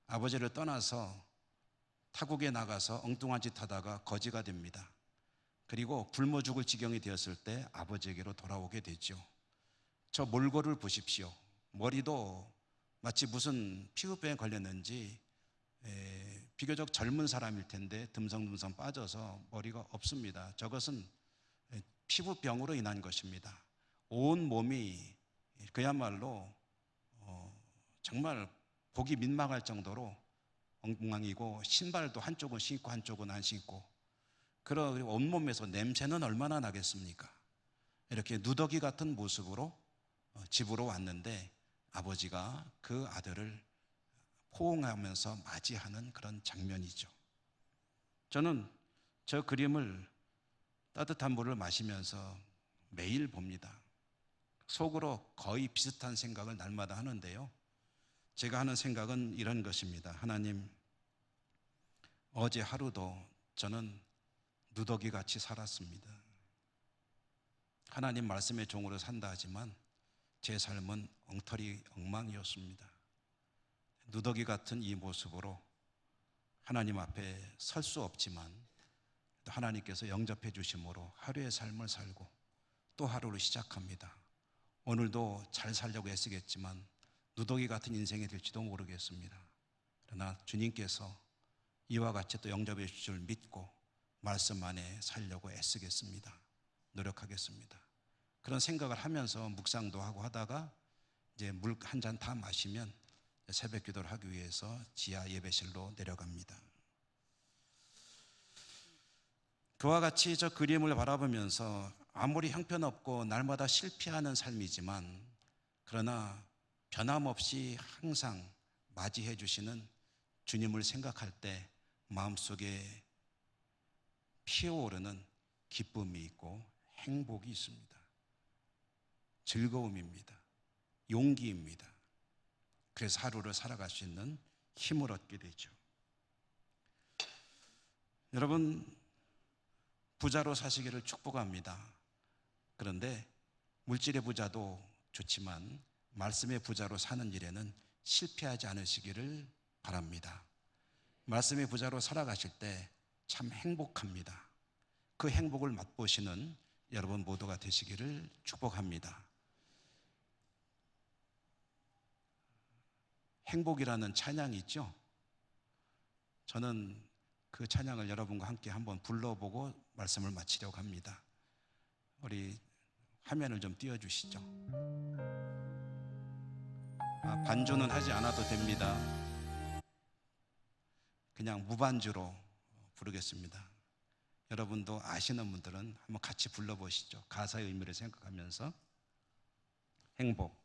아버지를 떠나서 타국에 나가서 엉뚱한 짓 하다가 거지가 됩니다. 그리고 굶어 죽을 지경이 되었을 때 아버지에게로 돌아오게 되죠. 저 몰골을 보십시오. 머리도 마치 무슨 피부병에 걸렸는지 비교적 젊은 사람일 텐데 듬성듬성 빠져서 머리가 없습니다. 저것은 피부병으로 인한 것입니다. 온 몸이 그야말로 정말 보기 민망할 정도로 엉망이고, 신발도 한쪽은 신고 한쪽은 안 신고, 그리고 온몸에서 냄새는 얼마나 나겠습니까? 이렇게 누더기 같은 모습으로 집으로 왔는데 아버지가 그 아들을 포옹하면서 맞이하는 그런 장면이죠. 저는 저 그림을 따뜻한 물을 마시면서 매일 봅니다. 속으로 거의 비슷한 생각을 날마다 하는데요, 제가 하는 생각은 이런 것입니다. 하나님, 어제 하루도 저는 누더기 같이 살았습니다. 하나님 말씀의 종으로 산다 하지만 제 삶은 엉터리 엉망이었습니다. 누더기 같은 이 모습으로 하나님 앞에 설 수 없지만 또 하나님께서 영접해 주심으로 하루의 삶을 살고 또 하루를 시작합니다. 오늘도 잘 살려고 애쓰겠지만 누더기 같은 인생이 될지도 모르겠습니다. 그러나 주님께서 이와 같이 또 영접해 주실 줄 믿고 말씀 안에 살려고 애쓰겠습니다. 노력하겠습니다. 그런 생각을 하면서 묵상도 하고 하다가 이제 물 한 잔 다 마시면 새벽 기도를 하기 위해서 지하 예배실로 내려갑니다. 그와 같이 저 그림을 바라보면서 아무리 형편없고 날마다 실패하는 삶이지만 그러나 변함없이 항상 맞이해 주시는 주님을 생각할 때 마음속에 피어오르는 기쁨이 있고 행복이 있습니다. 즐거움입니다. 용기입니다. 그래서 하루를 살아갈 수 있는 힘을 얻게 되죠. 여러분, 부자로 사시기를 축복합니다. 그런데 물질의 부자도 좋지만 말씀의 부자로 사는 일에는 실패하지 않으시기를 바랍니다. 말씀의 부자로 살아가실 때 참 행복합니다. 그 행복을 맛보시는 여러분 모두가 되시기를 축복합니다. 행복이라는 찬양이 있죠. 저는 그 찬양을 여러분과 함께 한번 불러보고 말씀을 마치려고 합니다. 우리 화면을 좀 띄워주시죠. 반주는 하지 않아도 됩니다. 그냥 무반주로 부르겠습니다. 여러분도 아시는 분들은 한번 같이 불러보시죠. 가사의 의미를 생각하면서. 행복.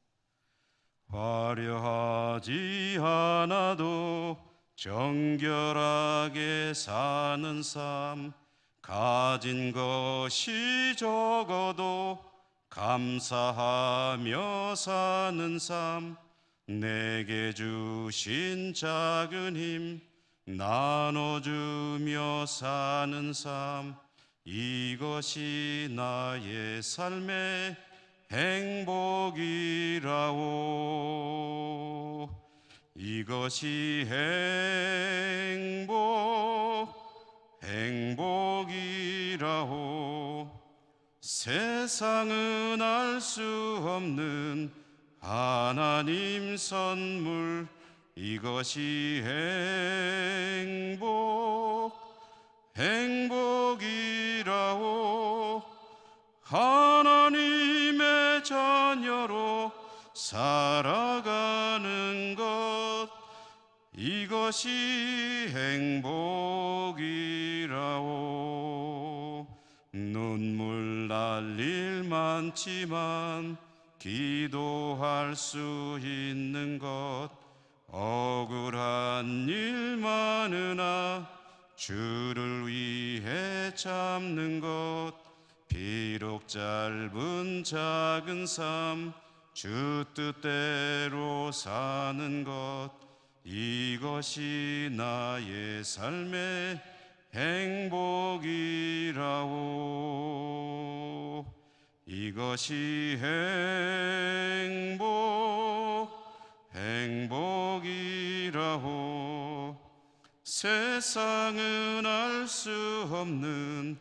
화려하지 않아도 정결하게 사는 삶, 가진 것이 적어도 감사하며 사는 삶, 내게 주신 작은 힘 나눠주며 사는 삶, 이것이 나의 삶의 행복이라오. 이것이 행복이라오. 세상은 알 수 없는 하나님 선물, 이것이 행복이라오. 하나님의 자녀로 살아가는 것, 이것이 행복이라오. 눈물 날 일 많지만 기도할 수 있는 것, 억울한 일 많으나 주를 위해 참는 것, 비록 짧은 작은 삶 주 뜻대로 사는 것, 이것이 나의 삶의 행복이라오. 이것이 행복이라오. 세상은 알 수 없는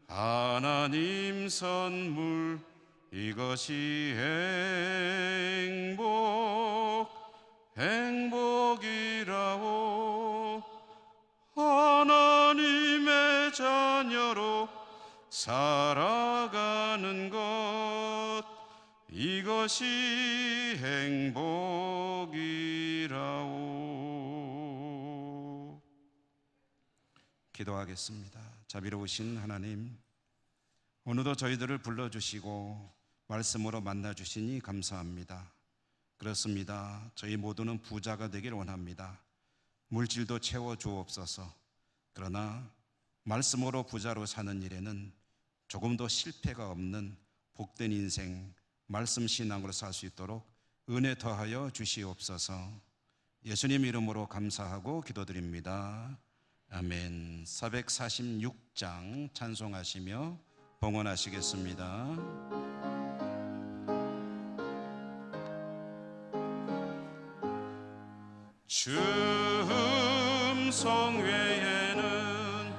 하나님 선물, 이것이 행복이라오. 하나님의 자녀로 살아가는 것, 이것이 행복이라오. 기도하겠습니다. 자비로우신 하나님, 오늘도 저희들을 불러주시고 말씀으로 만나주시니 감사합니다. 그렇습니다. 저희 모두는 부자가 되길 원합니다. 물질도 채워주옵소서. 그러나 말씀으로 부자로 사는 일에는 조금도 실패가 없는 복된 인생, 말씀 신앙으로 살 수 있도록 은혜 더하여 주시옵소서. 예수님 이름으로 감사하고 기도드립니다. 아멘. 446장 찬송하시며 봉헌하시겠습니다. 주 음성 외에는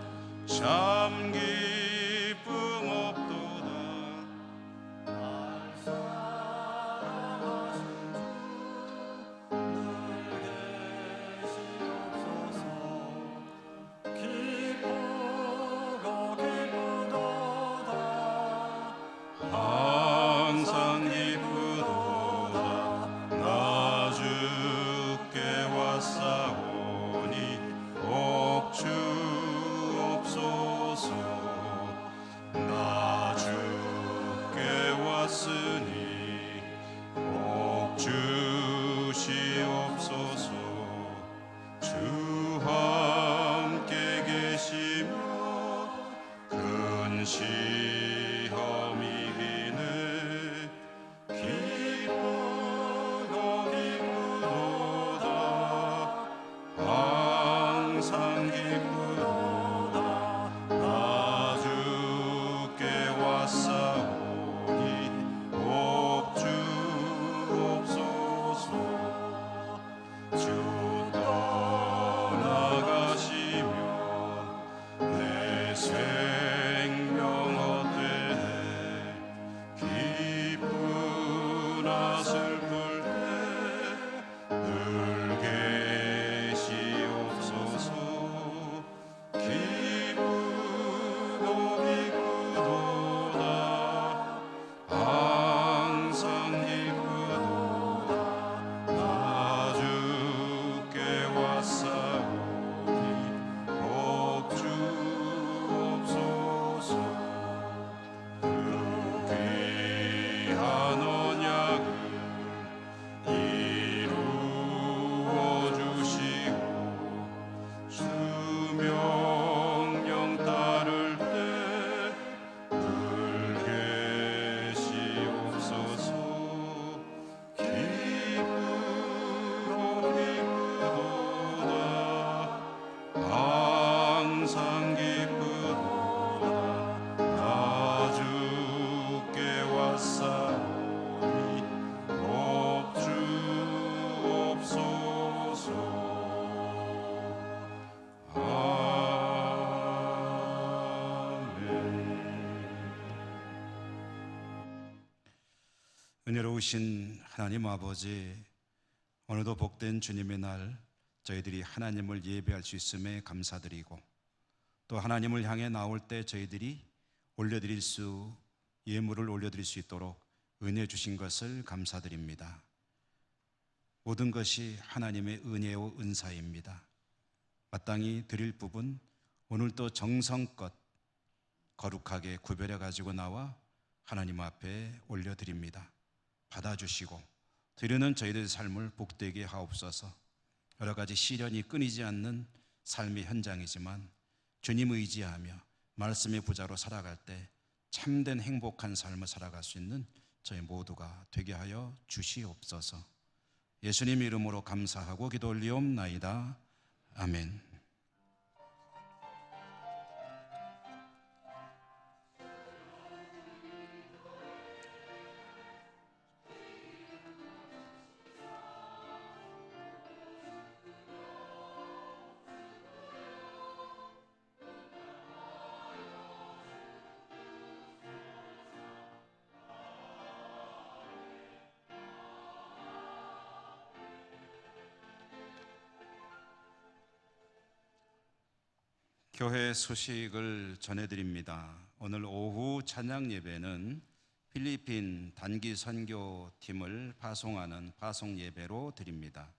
참 기쁨 없도다. 날 사랑하신 주 시험 이기네 기쁘고 기쁘도다 항상 기쁘도다 나 주께 왔사오니 옵주옵소서 주 떠나가시면 내 생명 헛되네 기쁘나 슬플 때 늘 계시옵소서 기쁘고 기쁘도다 항상 기쁘도다 나 주께 왔사오니 옵주옵소서 그 귀한 언약을 이루어 주시고 주 명령 따를 때 늘 계시옵소서 기쁘고 기쁘도다 항상 기쁘도다 나 주께 왔사오니 옵주옵소서 은혜로우신 하나님 아버지, 오늘도 복된 주님의 날 저희들이 하나님을 예배할 수 있음에 감사드리고 또 하나님을 향해 나올 때 저희들이 예물을 올려드릴 수 있도록 은혜 주신 것을 감사드립니다. 모든 것이 하나님의 은혜요 은사입니다. 마땅히 드릴 부분 오늘도 정성껏 거룩하게 구별해 가지고 나와 하나님 앞에 올려드립니다. 받아주시고 드리는 저희들의 삶을 복되게 하옵소서. 여러 가지 시련이 끊이지 않는 삶의 현장이지만 주님 의지하며 말씀의 부자로 살아갈 때 참된 행복한 삶을 살아갈 수 있는 저희 모두가 되게 하여 주시옵소서. 예수님 이름으로 감사하고 기도 올리옵나이다. 아멘. 교회 소식을 전해드립니다. 오늘 오후 찬양 예배는 필리핀 단기 선교팀을 파송하는 파송 예배로 드립니다.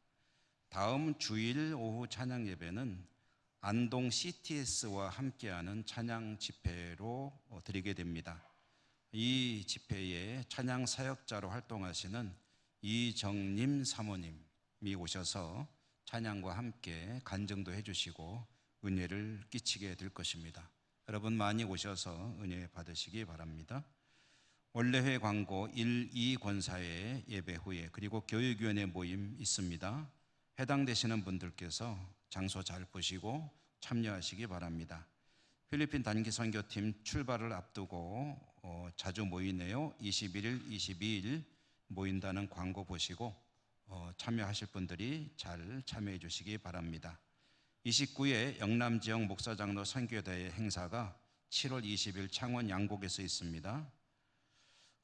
다음 주일 오후 찬양 예배는 안동 CTS와 함께하는 찬양 집회로 드리게 됩니다. 이 집회에 찬양 사역자로 활동하시는 이정림 사모님이 오셔서 찬양과 함께 간증도 해주시고 은혜를 끼치게 될 것입니다. 여러분 많이 오셔서 은혜 받으시기 바랍니다. 원래회 광고 1, 2 권사회 예배 후에 그리고 교육위원회 모임 있습니다. 해당되시는 분들께서 장소 잘 보시고 참여하시기 바랍니다. 필리핀 단기 선교팀 출발을 앞두고 자주 모이네요. 21일, 22일 모인다는 광고 보시고 참여하실 분들이 잘 참여해 주시기 바랍니다. 29일 영남지역 목사장로 선교대회 행사가 7월 20일 창원 양곡에서 있습니다.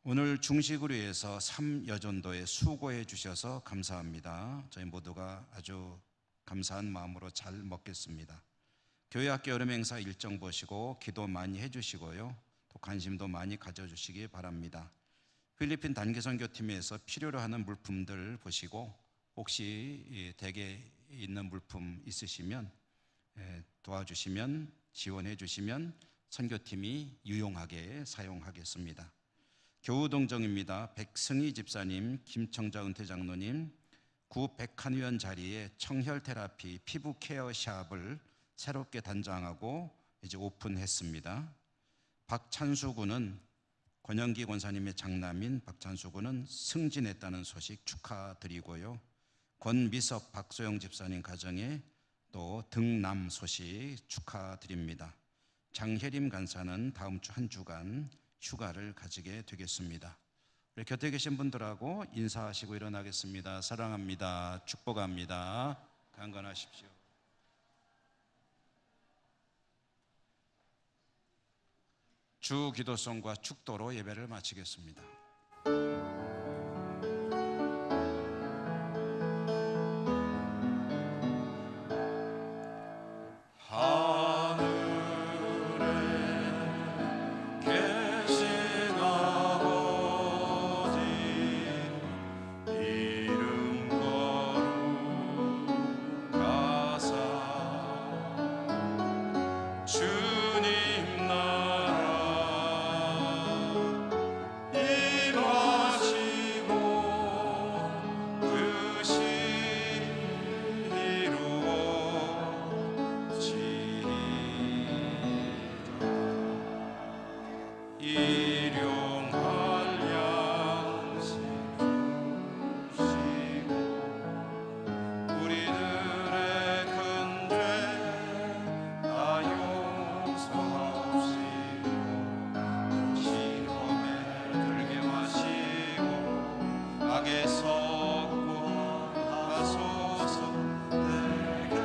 오늘 중식으로 해서 3여전도에 수고해 주셔서 감사합니다. 저희 모두가 아주 감사한 마음으로 잘 먹겠습니다. 교회학교 여름 행사 일정 보시고 기도 많이 해주시고요. 또 관심도 많이 가져주시기 바랍니다. 필리핀 단기 선교팀에서 필요로 하는 물품들 보시고 혹시 댁에 있는 물품 있으시면 도와주시면 지원해 주시면 선교팀이 유용하게 사용하겠습니다. 교우동정입니다. 백승희 집사님, 김청자 은퇴장로님, 구 백한의원 자리에 청혈테라피 피부 케어 샵을 새롭게 단장하고 이제 오픈했습니다. 박찬수 군은 권영기 권사님의 장남인 박찬수 군은 승진했다는 소식 축하드리고요. 권미섭 박소영 집사님 가정에 또 등남 소식 축하드립니다. 장혜림 간사는 다음 주 한 주간 휴가를 가지게 되겠습니다. 우리 곁에 계신 분들하고 인사하시고 일어나겠습니다. 사랑합니다. 축복합니다. 강건하십시오. 주 기도송과 축도로 예배를 마치겠습니다. 계신 아버지 이름 거룩하사 주님 나라 임하시고 뜻이 이루어지리이다. 일용할 양식 주시고 우리들의 큰 죄 다 용서하옵시고 시험에 들게 마시고 악에서 구하소서. 내게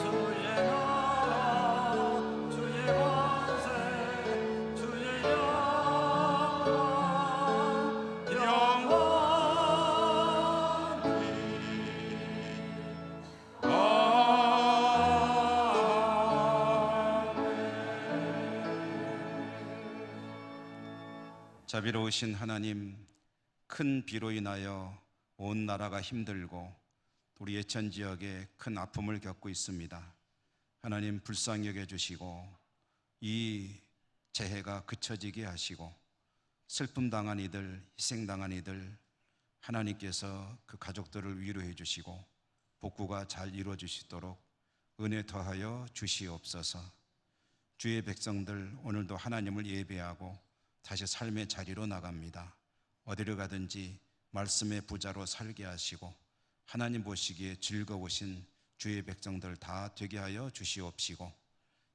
주의 나라 주의 권세 주의 영원히 자비로우신 하나님, 큰 비로 인하여 온 나라가 힘들고 우리 예천 지역에 큰 아픔을 겪고 있습니다. 하나님 불쌍히 여겨주시고 이 재해가 그쳐지게 하시고 슬픔 당한 이들, 희생당한 이들 하나님께서 그 가족들을 위로해 주시고 복구가 잘 이루어지시도록 은혜 더하여 주시옵소서. 주의 백성들 오늘도 하나님을 예배하고 다시 삶의 자리로 나갑니다. 어디를 가든지 말씀의 부자로 살게 하시고 하나님 보시기에 즐거우신 주의 백성들 다 되게 하여 주시옵시고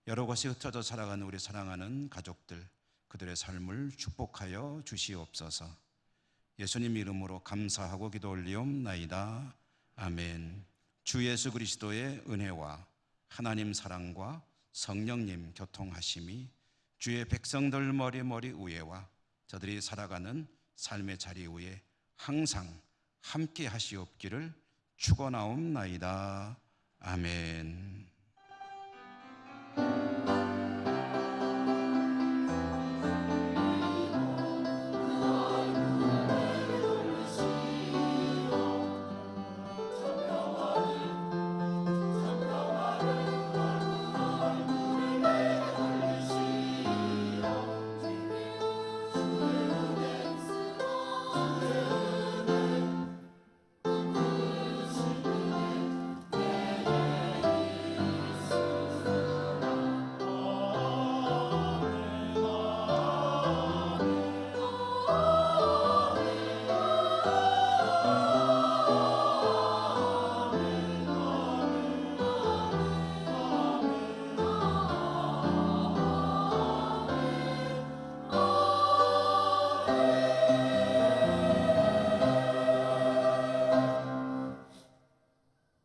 여러 곳에 흩어져 살아가는 우리 사랑하는 가족들 그들의 삶을 축복하여 주시옵소서. 예수님 이름으로 감사하고 기도 올리옵나이다. 아멘. 주 예수 그리스도의 은혜와 하나님 사랑과 성령님 교통하심이 주의 백성들 머리 위에와 저들이 살아가는 삶의 자리 위에 항상 함께 하시옵기를 축원하옵나이다. 아멘.